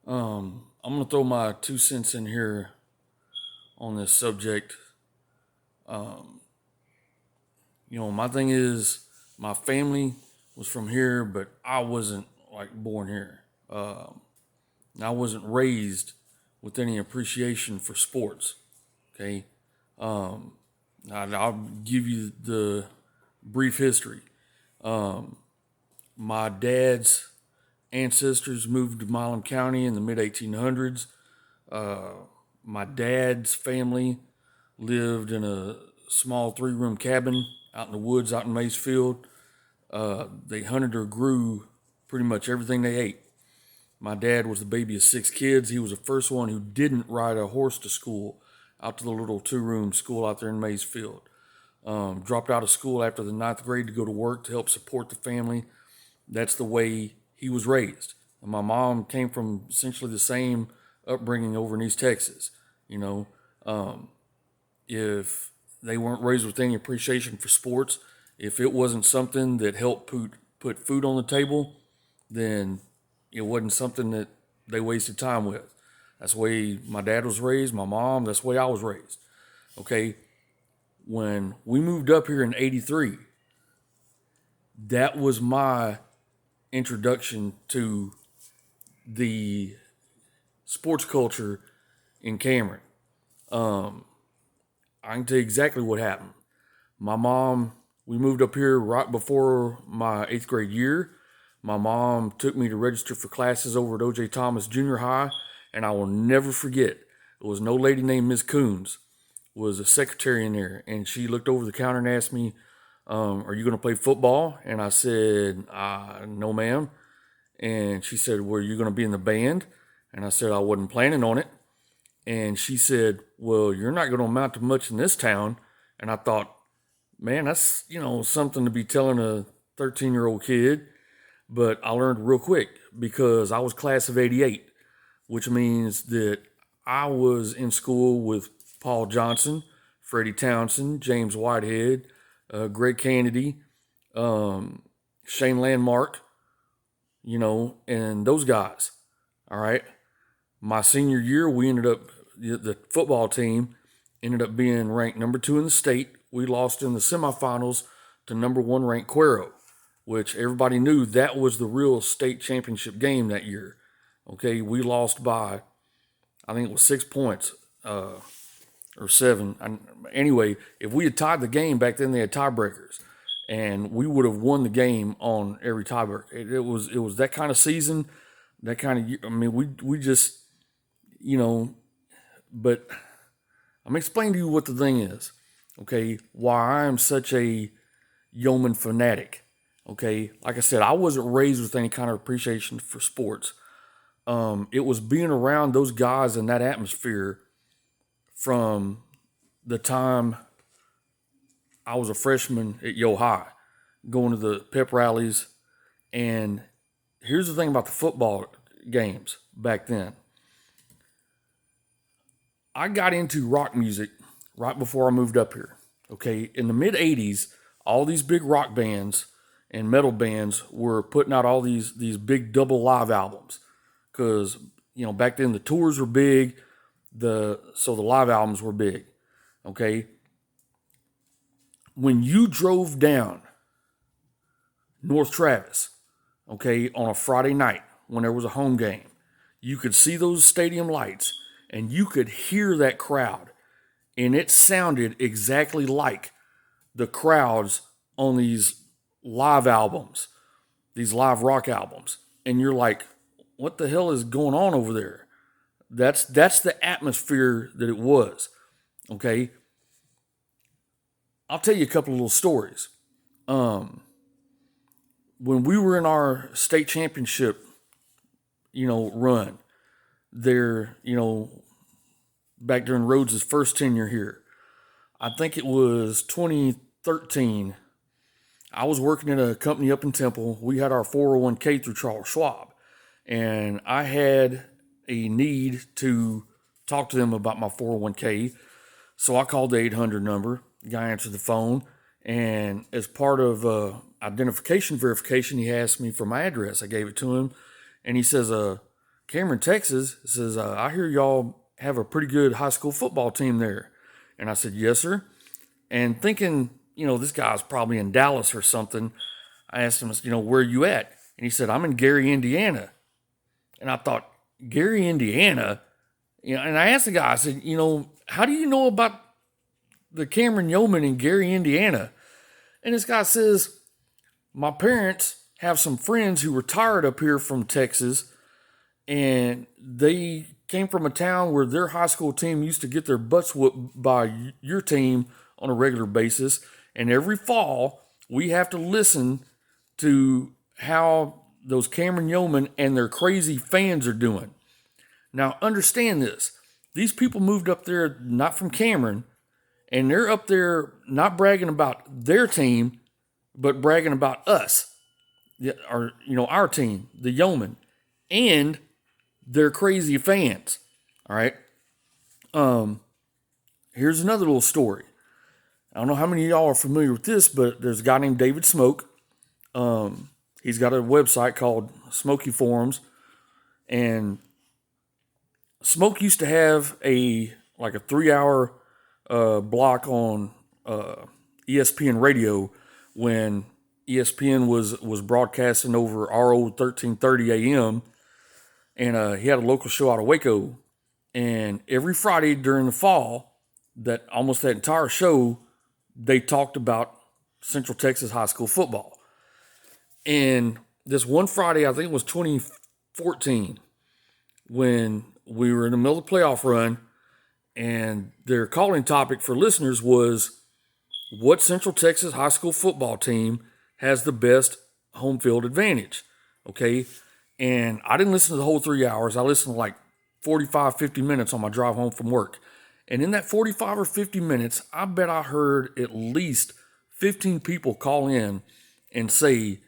I'm gonna throw my 2 cents in here on this subject. Um, my thing is, my family was from here, but I wasn't like born here. And I wasn't raised with any appreciation for sports. Okay, um, I'll give you the brief history. Um, my dad's ancestors moved to Milam County in the mid 1800s. Uh, my dad's family lived in a small 3-room cabin out in the woods out in Macefield. They hunted or grew pretty much everything they ate. My dad was the baby of 6 kids. He was the first one who didn't ride a horse to school, out to the little 2-room school out there in Macefield. Dropped out of school after the ninth grade to go to work to help support the family. That's the way he was raised. And my mom came from essentially the same upbringing over in East Texas. You know, um, if they weren't raised with any appreciation for sports, if it wasn't something that helped put food on the table, then it wasn't something that they wasted time with. That's the way my dad was raised, my mom, that's the way I was raised. Okay. When we moved up here in 83, that was my introduction to the sports culture in Cameron. Um, I can tell you exactly what happened. My mom, we moved up here right before my 8th grade year. My mom took me to register for classes over at O.J. Thomas Junior High, and I will never forget. It was no lady named Miss Coons, was a secretary in there, and she looked over the counter and asked me, "Are you going to play football?" And I said, "No, ma'am." And she said, "Well, you're going to be in the band?" And I said, "I wasn't planning on it." And she said, "Well, you're not going to amount to much in this town." And I thought, man, that's, something to be telling a 13-year-old kid. But I learned real quick because I was class of 88, which means that I was in school with Paul Johnson, Freddie Townsend, James Whitehead, Greg Kennedy, um, Shane Landmark, and those guys. All right. My senior year, we ended up, the football team ended up being ranked number 2 in the state. We lost in the semifinals to number 1 ranked Cuero, which everybody knew that was the real state championship game that year. Okay, we lost by, I think it was 6 points or 7. Anyway, if we had tied the game back then, they had tiebreakers, and we would have won the game on every tiebreaker. It was that kind of season, that kind of. I mean, we just you know, but I'm explaining to you what the thing is. Okay, why I am such a yeoman fanatic. Okay, like I said, I wasn't raised with any kind of appreciation for sports. It was being around those guys in that atmosphere from the time I was a freshman at Yo High, going to the pep rallies. And here's the thing about the football games back then. I got into rock music right before I moved up here. Okay, in the mid 80s, all these big rock bands and metal bands were putting out all these big double live albums because back then the tours were big, the live albums were big. Okay, when you drove down North Travis, okay, on a Friday night when there was a home game, you could see those stadium lights and you could hear that crowd, and it sounded exactly like the crowds on these live albums, these live rock albums. And you're like, what the hell is going on over there? That's the atmosphere that it was. Okay. I'll tell you a couple of little stories. Um, when we were in our state championship, run there, back during Rhodes' first tenure here, I think it was 2013. I was working at a company up in Temple. We had our 401k through Charles Schwab, and I had a need to talk to them about my 401k. So I called the 800 number. The guy answered the phone, and as part of identification verification, he asked me for my address. I gave it to him, and he says, Cameron, Texas. He says, I hear y'all have a pretty good high school football team there. And I said, yes, sir. And thinking, this guy's probably in Dallas or something, I asked him, where are you at? And he said, I'm in Gary, Indiana. And I thought, Gary, Indiana? And I asked the guy, I said, how do you know about the Cameron Yeoman in Gary, Indiana? And this guy says, my parents have some friends who retired up here from Texas, and they came from a town where their high school team used to get their butts whooped by your team on a regular basis. And every fall, we have to listen to how those Cameron Yeoman and their crazy fans are doing. Now, understand this. These people moved up there not from Cameron, and they're up there not bragging about their team, but bragging about us, our team, the Yeoman, and their crazy fans. All right. Here's another little story. I don't know how many of y'all are familiar with this, but there's a guy named David Smoke. He's got a website called Smokey Forums, and Smoke used to have a 3-hour block on ESPN radio when ESPN was broadcasting over our old 1330 AM, and he had a local show out of Waco. And every Friday during the fall, that entire show, they talked about Central Texas high school football. And this one Friday, I think it was 2014, when we were in the middle of the playoff run, and their calling topic for listeners was, what Central Texas high school football team has the best home field advantage? Okay. And I didn't listen to the whole 3 hours. I listened to like 45, 50 minutes on my drive home from work. And in that 45 or 50 minutes, I bet I heard at least 15 people call in and say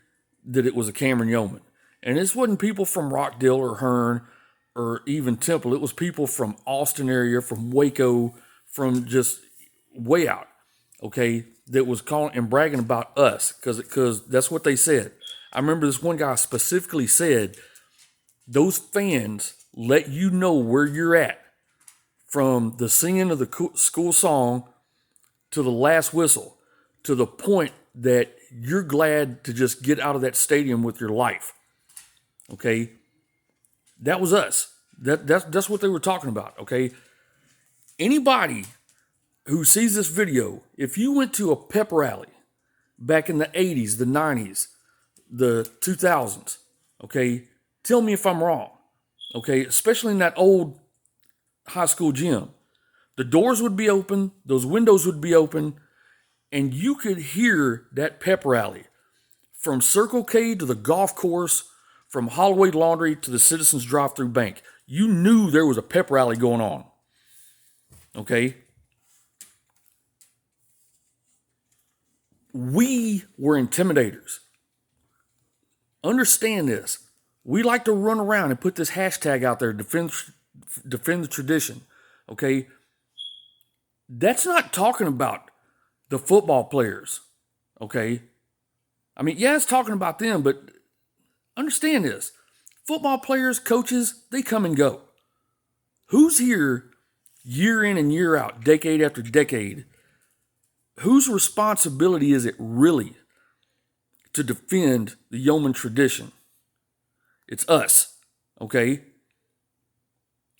that it was a Cameron Yeoman. And this wasn't people from Rockdale or Hearn or even Temple. It was people from Austin area, from Waco, from just way out, okay, that was calling and bragging about us because that's what they said. I remember this one guy specifically said, those fans let you know where you're at from the singing of the school song to the last whistle, to the point that you're glad to just get out of that stadium with your life. Okay? That was us. That's what they were talking about, okay? Anybody who sees this video, if you went to a pep rally back in the 80s, the 90s, the 2000s, okay, tell me if I'm wrong, okay, especially in that old high school gym. The doors would be open, those windows would be open, and you could hear that pep rally from Circle K to the golf course, from Holloway Laundry to the Citizens Drive-Thru Bank. You knew there was a pep rally going on, okay? We were intimidators. Understand this. We like to run around and put this hashtag out there, defend the tradition, okay? That's not talking about the football players, okay? I mean, yeah, it's talking about them, but understand this. Football players, coaches, they come and go. Who's here year in and year out, decade after decade? Whose responsibility is it really to defend the Yeoman tradition? It's us, okay?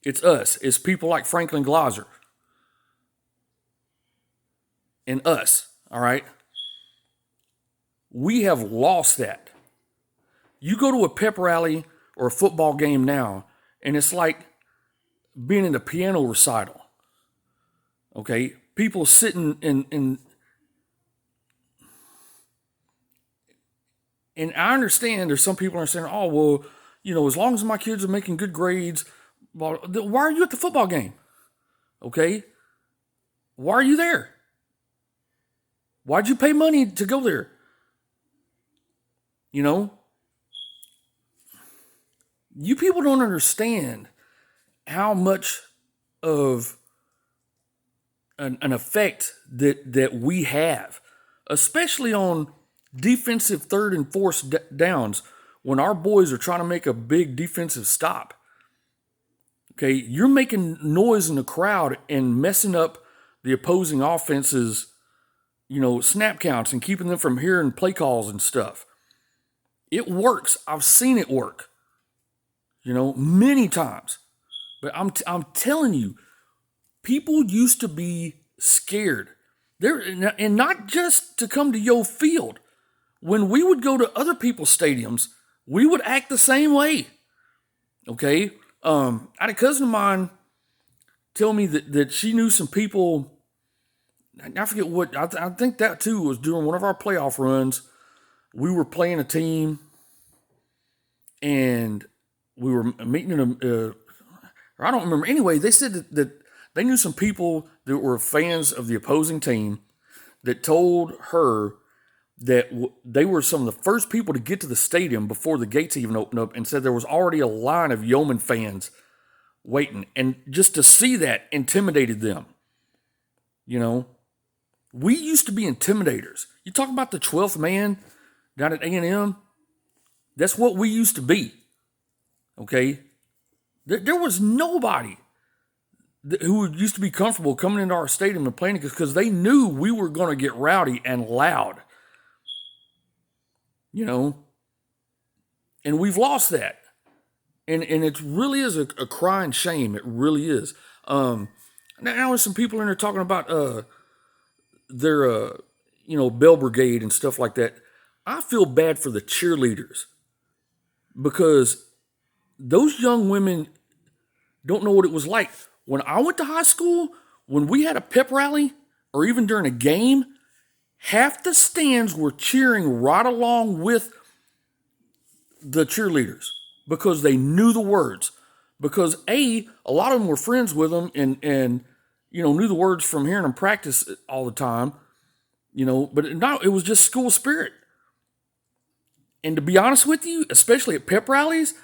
It's us. It's people like Franklin Glauser. And us, all right? We have lost that. You go to a pep rally or a football game now, and it's like being in a piano recital, okay? People sitting in and I understand there's some people are saying, oh, well, as long as my kids are making good grades, well, why are you at the football game? Okay? Why are you there? Why'd you pay money to go there? You people don't understand how much of an effect that we have, especially on defensive third and fourth downs when our boys are trying to make a big defensive stop. Okay, you're making noise in the crowd and messing up the opposing offense's, snap counts and keeping them from hearing play calls and stuff. It works. I've seen it work, many times. But I'm telling you, people used to be scared. And not just to come to Yoe Field. When we would go to other people's stadiums, we would act the same way. Okay? I had a cousin of mine tell me that she knew some people. I forget what. I think that too was during one of our playoff runs. We were playing a team, and we were meeting in or I don't remember. Anyway, they said that they knew some people that were fans of the opposing team that told her that they were some of the first people to get to the stadium before the gates even opened up, and said there was already a line of Yeoman fans waiting. And just to see that intimidated them. We used to be intimidators. You talk about the 12th man down at A&M, that's what we used to be. Okay? There was nobody who used to be comfortable coming into our stadium and playing because they knew we were going to get rowdy and loud. And we've lost that. And it really is a crying shame. It really is. Now there's some people in there talking about their Bell Brigade and stuff like that. I feel bad for the cheerleaders because those young women don't know what it was like. When I went to high school, when we had a pep rally or even during a game, half the stands were cheering right along with the cheerleaders because they knew the words. Because a lot of them were friends with them and knew the words from hearing them practice all the time. But it was just school spirit. And to be honest with you, especially at pep rallies,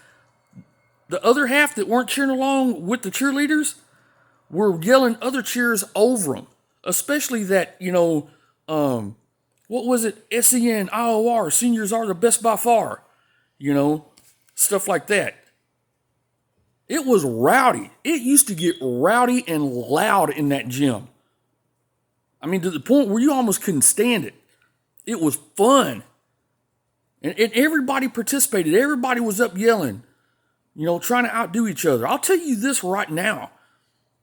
the other half that weren't cheering along with the cheerleaders were yelling other cheers over them. Especially that, what was it? SEN, IOR, seniors are the best by far. Stuff like that. It was rowdy. It used to get rowdy and loud in that gym. I mean, to the point where you almost couldn't stand it. It was fun. And everybody participated. Everybody was up yelling, trying to outdo each other. I'll tell you this right now.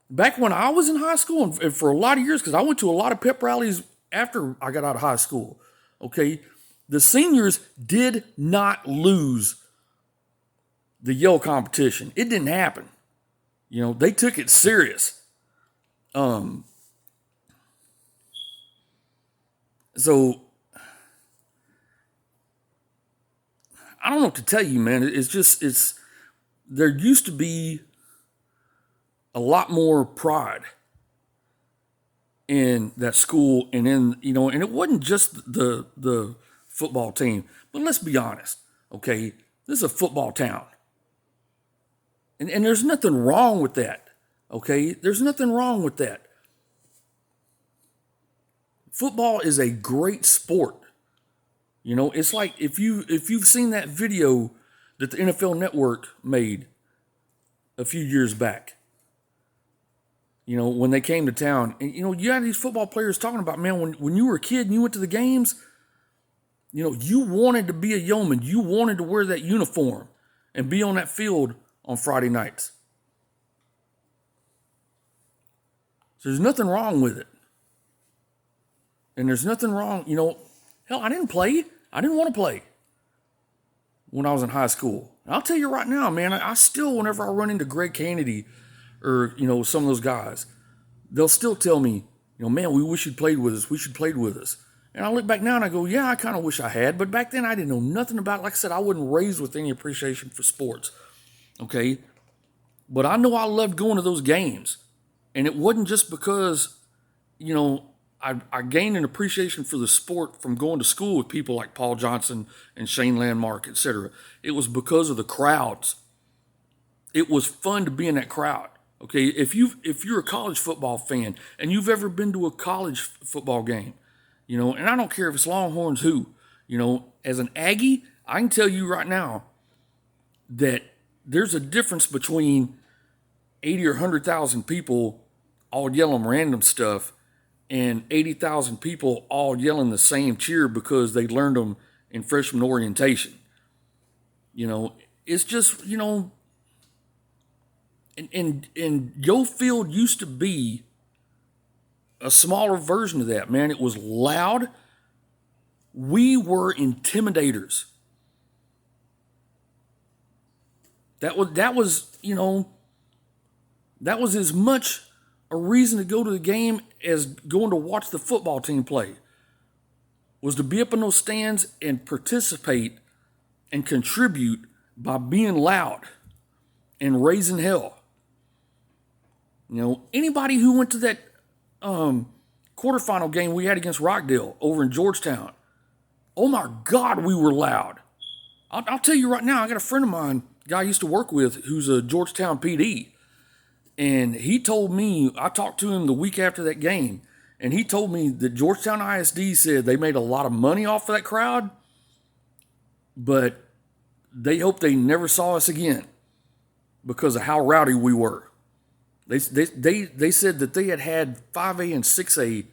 Back when I was in high school, and for a lot of years, because I went to a lot of pep rallies after I got out of high school, okay, the seniors did not lose the yell competition. It didn't happen. They took it serious. So I don't know what to tell you, man. There used to be a lot more pride in that school and and it wasn't just the football team, but let's be honest, okay? This is a football town. And there's nothing wrong with that, okay? There's nothing wrong with that. Football is a great sport. It's like if you've seen that video that the NFL Network made a few years back, when they came to town, and you had these football players talking about, man, when you were a kid and you went to the games, you wanted to be a yeoman. You wanted to wear that uniform and be on that field on Friday nights. So there's nothing wrong with it. And there's nothing wrong, hell, I didn't play. I didn't want to play when I was in high school. And I'll tell you right now, man, I still, whenever I run into Greg Kennedy or, some of those guys, they'll still tell me, man, we wish you'd played with us. We should played with us. And I look back now and I go, yeah, I kind of wish I had. But back then I didn't know nothing about it. Like I said, I wasn't raised with any appreciation for sports. Okay? But I know I loved going to those games. And it wasn't just because, I gained an appreciation for the sport from going to school with people like Paul Johnson and Shane Landmark, etc. It was because of the crowds. It was fun to be in that crowd. Okay, if you're a college football fan and you've ever been to a college football game, and I don't care if it's Longhorns who, as an Aggie, I can tell you right now that there's a difference between 80 or 100,000 people all yelling random stuff and 80,000 people all yelling the same cheer because they learned them in freshman orientation. It's just, and Yoe Field used to be a smaller version of that, man. It was loud. We were intimidators. That was as much a reason to go to the game as going to watch the football team play. Was to be up in those stands and participate and contribute by being loud and raising hell. Anybody who went to that quarterfinal game we had against Rockdale over in Georgetown, oh my God, we were loud. I'll tell you right now, I got a friend of mine, guy I used to work with, who's a Georgetown PD. And he told me, I talked to him the week after that game, and he told me that Georgetown ISD said they made a lot of money off of that crowd, but they hope they never saw us again because of how rowdy we were. They said that they had 5A and 6A,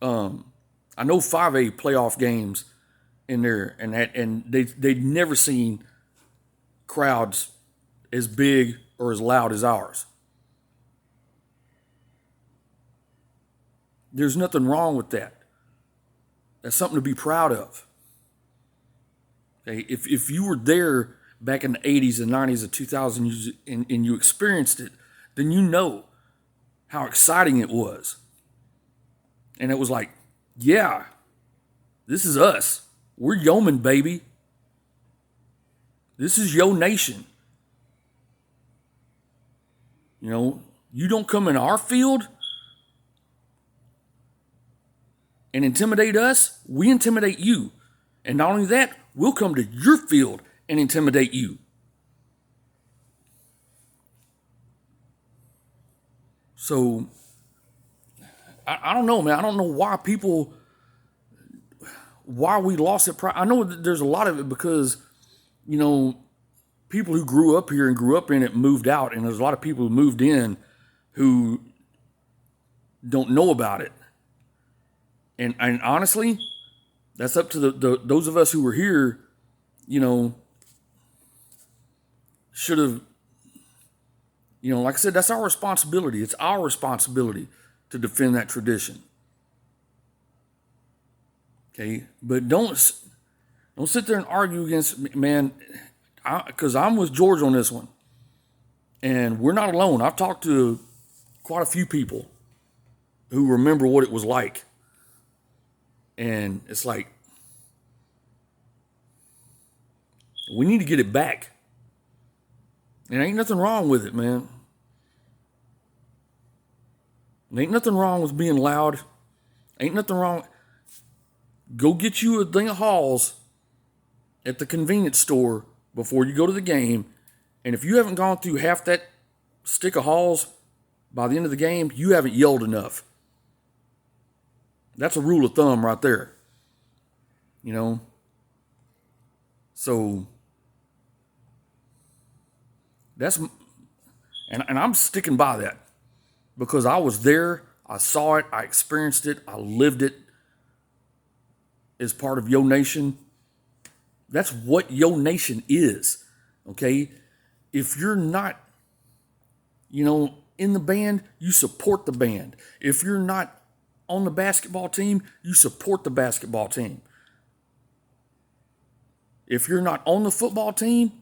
I know 5A playoff games in there, and they'd never seen crowds as big or as loud as ours. There's nothing wrong with that. That's something to be proud of. Okay, if you were there back in the 80s and 90s and 2000s and you experienced it, then you know how exciting it was. And it was like, yeah, this is us. We're Yeoman, baby. This is Yoe Nation. You don't come in our field and intimidate us, we intimidate you. And not only that, we'll come to your field and intimidate you. So, I don't know, man. I don't know why we lost it. I know that there's a lot of it because, people who grew up here and grew up in it moved out. And there's a lot of people who moved in who don't know about it. And honestly, that's up to those of us who were here, should have, like I said, that's our responsibility. It's our responsibility to defend that tradition. Okay, but don't sit there and argue against, man, because I'm with George on this one. And we're not alone. I've talked to quite a few people who remember what it was like. And it's like, we need to get it back. And ain't nothing wrong with it, man. Ain't nothing wrong with being loud. Ain't nothing wrong. Go get you a thing of Halls at the convenience store before you go to the game. And if you haven't gone through half that stick of Halls by the end of the game, you haven't yelled enough. That's a rule of thumb right there. So that's, and I'm sticking by that because I was there, I saw it, I experienced it, I lived it as part of Yoe Nation. That's what Yoe Nation is, okay? If you're not, in the band, you support the band. If you're not on the basketball team, you support the basketball team. If you're not on the football team,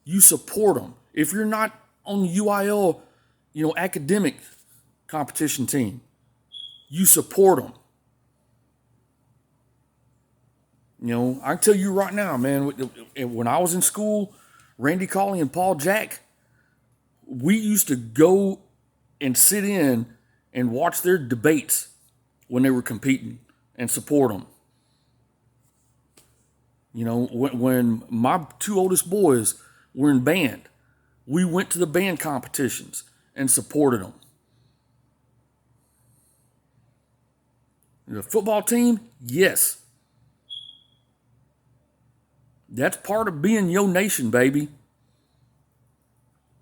you support them. If you're not on the UIL, academic competition team, you support them. I can tell you right now, man, when I was in school, Randy Colley and Paul Jack, we used to go and sit in and watch their debates when they were competing and support them. When my two oldest boys were in band, we went to the band competitions and supported them. The football team, yes. That's part of being Yoe Nation, baby.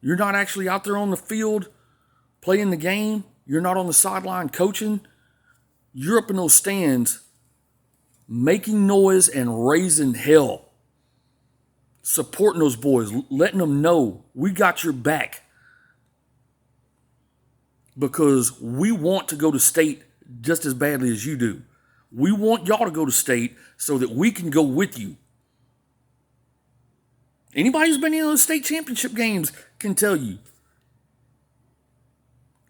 You're not actually out there on the field playing the game. You're not on the sideline coaching. You're up in those stands making noise and raising hell. Supporting those boys, letting them know we got your back. Because we want to go to state just as badly as you do. We want y'all to go to state so that we can go with you. Anybody who's been in those state championship games can tell you.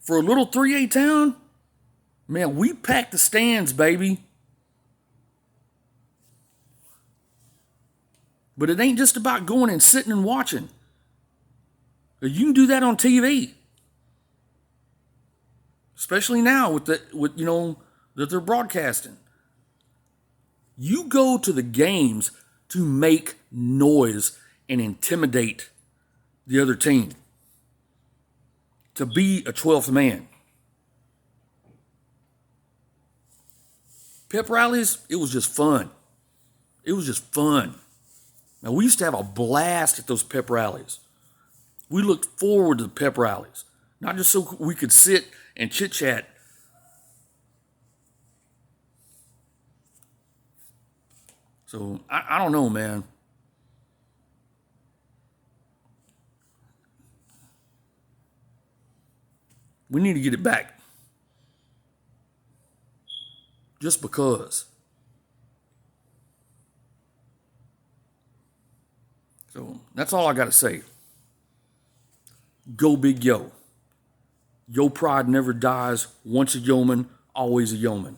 For a little 3A town, man, we pack the stands, baby. But it ain't just about going and sitting and watching. You can do that on TV. Especially now with that they're broadcasting. You go to the games to make noise and intimidate the other team. To be a 12th man. Pep rallies, it was just fun. It was just fun. Now, we used to have a blast at those pep rallies. We looked forward to the pep rallies. Not just so we could sit and chit-chat. So, I don't know, man. We need to get it back. Just because. So, that's all I got to say. Go Big Yo. Yo pride never dies. Once a yeoman, always a yeoman.